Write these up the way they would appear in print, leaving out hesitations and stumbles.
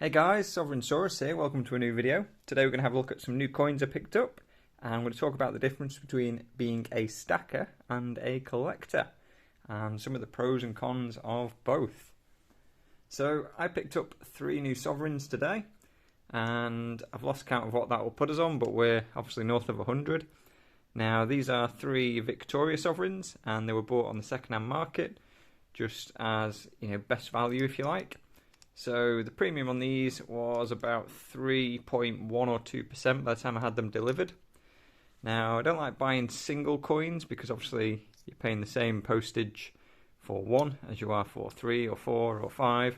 Hey guys, Sovereign Saurus here, welcome to a new video. Today we're going to have a look at some new coins I picked up, and I'm going to talk about the difference between being a stacker and a collector, and some of the pros and cons of both. So I picked up 3 new Sovereigns today, and I've lost count of what that will put us on, but we're obviously north of 100. Now these are 3 Victoria Sovereigns, and they were bought on the second-hand market, just as, best value if you like. So the premium on these was about 3.1 or 2% by the time I had them delivered. Now I don't like buying single coins because obviously you're paying the same postage for 1 as you are for 3 or 4 or 5,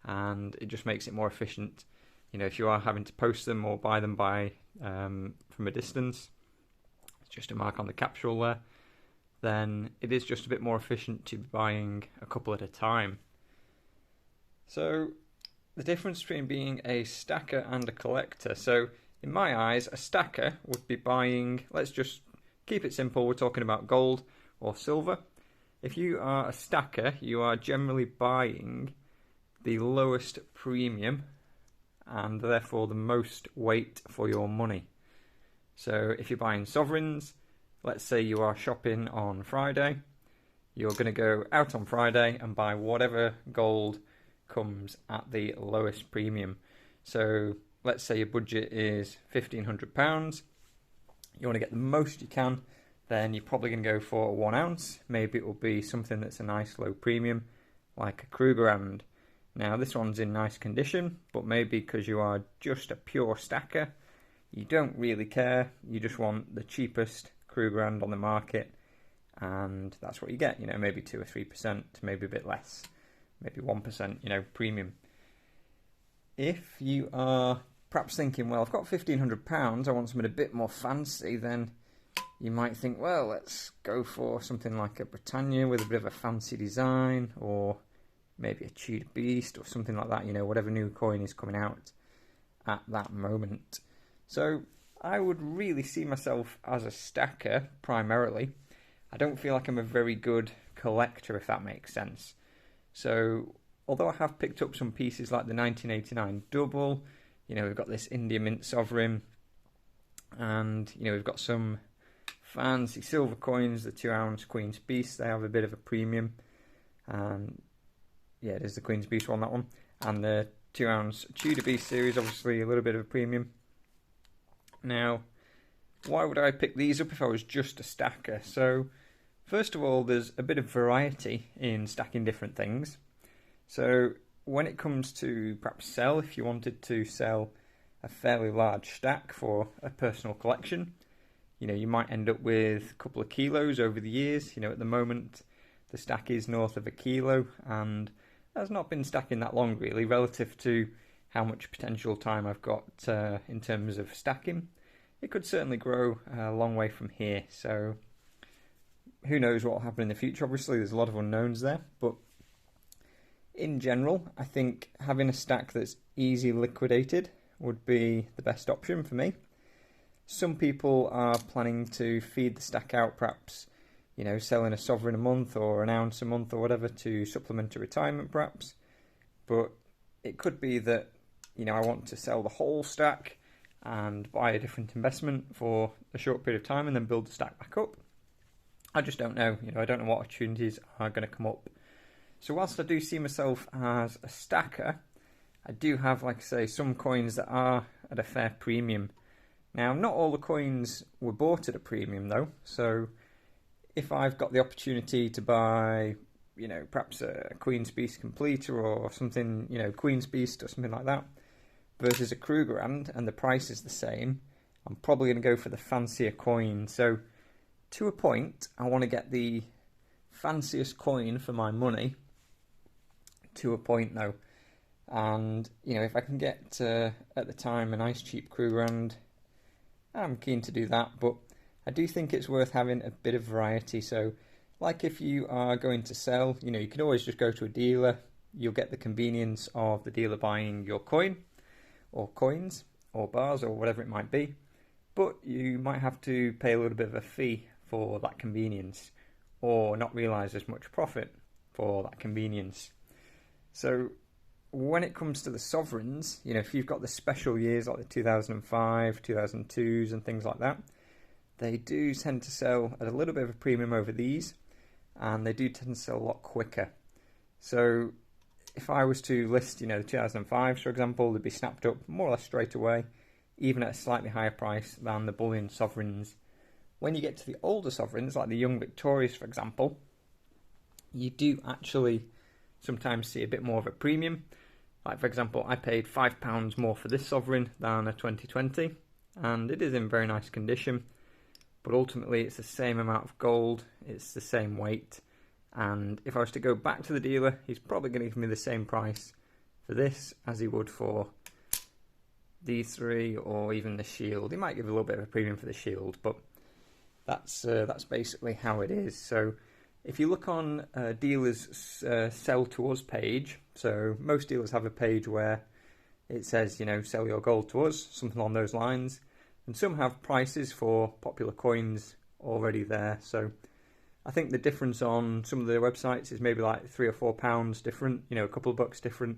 and it just makes it more efficient. If you are having to post them or buy them from a distance, it's just a mark on the capsule there, then it is just a bit more efficient to be buying a couple at a time. So the difference between being a stacker and a collector. So in my eyes, a stacker would be buying, let's just keep it simple, we're talking about gold or silver. If you are a stacker, you are generally buying the lowest premium and therefore the most weight for your money. So if you're buying sovereigns, let's say you are shopping on Friday, you're going to go out on Friday and buy whatever gold comes at the lowest premium. So let's say your budget is £1,500, you want to get the most you can, then you're probably going to go for a 1 ounce. Maybe it will be something that's a nice low premium like a Krugerrand. Now this one's in nice condition, but maybe because you are just a pure stacker, you don't really care, you just want the cheapest Krugerrand on the market, and that's what you get, maybe 2 or 3%, maybe a bit less. Maybe 1%, premium. If you are perhaps thinking, well, I've got £1,500, I want something a bit more fancy, then you might think, well, let's go for something like a Britannia with a bit of a fancy design, or maybe a Tudor Beast, or something like that, whatever new coin is coming out at that moment. So I would really see myself as a stacker, primarily. I don't feel like I'm a very good collector, if that makes sense. So, although I have picked up some pieces like the 1989 double, we've got this India Mint Sovereign, and, we've got some fancy silver coins, the 2 ounce Queen's Beast, they have a bit of a premium. Yeah, there's the Queen's Beast one, that one. And the 2 ounce Tudor Beast series, obviously a little bit of a premium. Now, why would I pick these up if I was just a stacker? So, first of all, there's a bit of variety in stacking different things. So when it comes to perhaps sell, if you wanted to sell a fairly large stack for a personal collection, you might end up with a couple of kilos over the years. At the moment, the stack is north of 1 kilo, and that's not been stacking that long really, relative to how much potential time I've got in terms of stacking. It could certainly grow a long way from here, so who knows what will happen in the future. Obviously there's a lot of unknowns there, but in general I think having a stack that's easy liquidated would be the best option for me. Some people are planning to feed the stack out, perhaps selling a sovereign a month or an ounce a month or whatever to supplement a retirement perhaps, but it could be that I want to sell the whole stack and buy a different investment for a short period of time and then build the stack back up. I just don't know, I don't know what opportunities are going to come up. So whilst I do see myself as a stacker, I do have, like I say, some coins that are at a fair premium. Now, not all the coins were bought at a premium though, so if I've got the opportunity to buy, perhaps a Queen's Beast completer or something, Queen's Beast or something like that, versus a Krugerrand, and the price is the same, I'm probably going to go for the fancier coin. So to a point, I want to get the fanciest coin for my money, to a point though. And, if I can get, at the time, a nice cheap Krugerrand, I'm keen to do that. But I do think it's worth having a bit of variety. So, like if you are going to sell, you can always just go to a dealer. You'll get the convenience of the dealer buying your coin, or coins, or bars, or whatever it might be. But you might have to pay a little bit of a fee for that convenience, or not realise as much profit for that convenience. So when it comes to the sovereigns, you know, if you've got the special years like the 2005, 2002s and things like that, they do tend to sell at a little bit of a premium over these, and they do tend to sell a lot quicker. So if I was to list, you know, the 2005s, for example, they'd be snapped up more or less straight away, even at a slightly higher price than the bullion sovereigns. When you get to the older sovereigns, like the Young Victorias, for example, you do actually sometimes see a bit more of a premium. Like, for example, I paid £5 more for this sovereign than a 2020, and it is in very nice condition, but ultimately it's the same amount of gold, it's the same weight, and if I was to go back to the dealer, he's probably going to give me the same price for this as he would for these three, or even the shield. He might give a little bit of a premium for the shield, but that's basically how it is. So if you look on dealers' sell to us page, so most dealers have a page where it says, you know, sell your gold to us, something along those lines, and some have prices for popular coins already there. So I think the difference on some of the websites is maybe like £3 or £4 different, you know, a couple of bucks different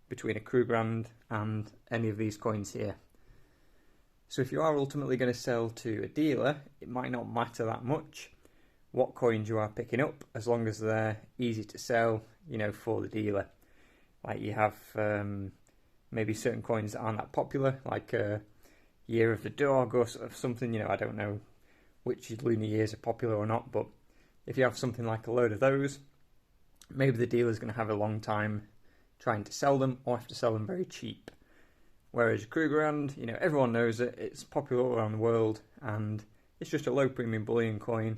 between a Krugerrand and any of these coins here. So if you are ultimately going to sell to a dealer, it might not matter that much what coins you are picking up, as long as they're easy to sell, you know, for the dealer. Like you have maybe certain coins that aren't that popular, like Year of the Dog or something, you know, I don't know which lunar years are popular or not, but if you have something like a load of those, maybe the dealer's going to have a long time trying to sell them, or have to sell them very cheap. Whereas Krugerrand, you know, everyone knows it, it's popular all around the world, and it's just a low premium bullion coin.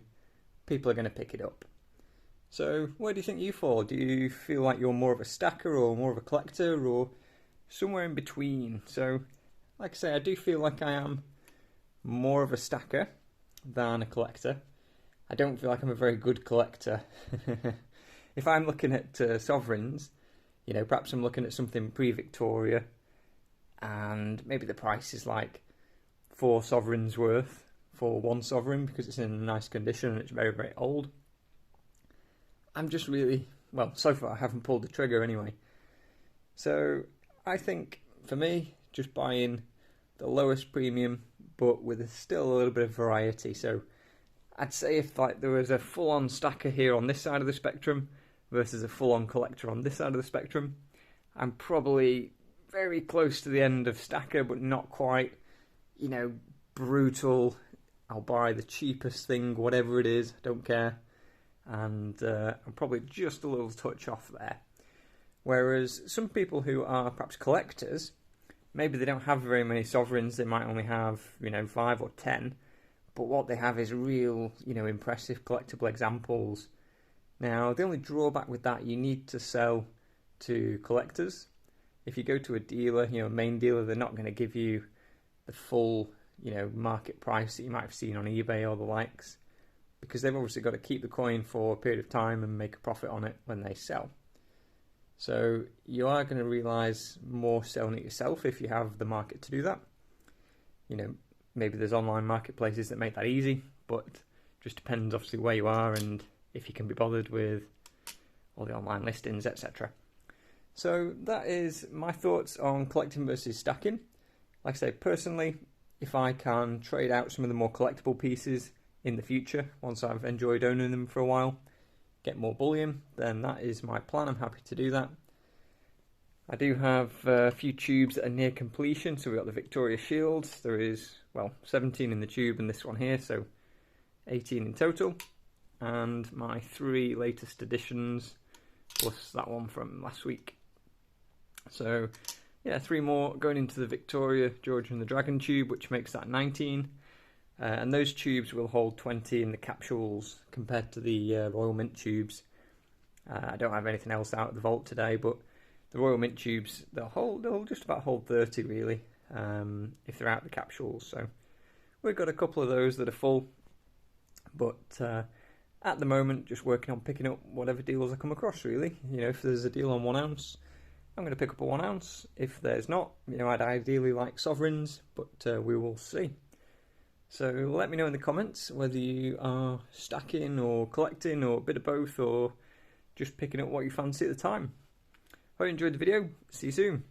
People are going to pick it up. So where do you think you fall? Do you feel like you're more of a stacker or more of a collector, or somewhere in between? So like I say, I do feel like I am more of a stacker than a collector. I don't feel like I'm a very good collector. If I'm looking at sovereigns, you know, perhaps I'm looking at something pre-Victoria, and maybe the price is like 4 sovereigns worth for one sovereign because it's in a nice condition and it's very, very old. I'm just really, well, so far I haven't pulled the trigger anyway. So I think for me, just buying the lowest premium, but with still a little bit of variety. So I'd say if like there was a full-on stacker here on this side of the spectrum versus a full-on collector on this side of the spectrum, I'm probably very close to the end of stacker, but not quite, you know, brutal. I'll buy the cheapest thing, whatever it is, don't care. And I'm probably just a little touch off there. Whereas some people who are perhaps collectors, maybe they don't have very many sovereigns, they might only have, you know, 5 or 10, but what they have is real, you know, impressive collectible examples. Now, the only drawback with that, you need to sell to collectors. If you go to a dealer, you know, a main dealer, they're not going to give you the full, you know, market price that you might have seen on eBay or the likes, because they've obviously got to keep the coin for a period of time and make a profit on it when they sell. So you are going to realise more selling it yourself if you have the market to do that. You know, maybe there's online marketplaces that make that easy, but just depends obviously where you are and if you can be bothered with all the online listings, etc. So that is my thoughts on collecting versus stacking. Like I say, personally, if I can trade out some of the more collectible pieces in the future, once I've enjoyed owning them for a while, get more bullion, then that is my plan. I'm happy to do that. I do have a few tubes that are near completion. So we've got the Victoria Shields. There is, well, 17 in the tube and this one here, so 18 in total. And my 3 latest editions, plus that one from last week. So yeah, 3 more going into the Victoria, George and the Dragon tube, which makes that 19. And those tubes will hold 20 in the capsules compared to the Royal Mint tubes. I don't have anything else out of the vault today, but the Royal Mint tubes, they'll just about hold 30 really, if they're out of the capsules. So we've got a couple of those that are full, but at the moment just working on picking up whatever deals I come across really. You know, if there's a deal on 1 ounce, I'm going to pick up a 1 ounce. If there's not, you know, I'd ideally like sovereigns, but we will see. So let me know in the comments whether you are stacking or collecting or a bit of both, or just picking up what you fancy at the time. Hope you enjoyed the video. See you soon.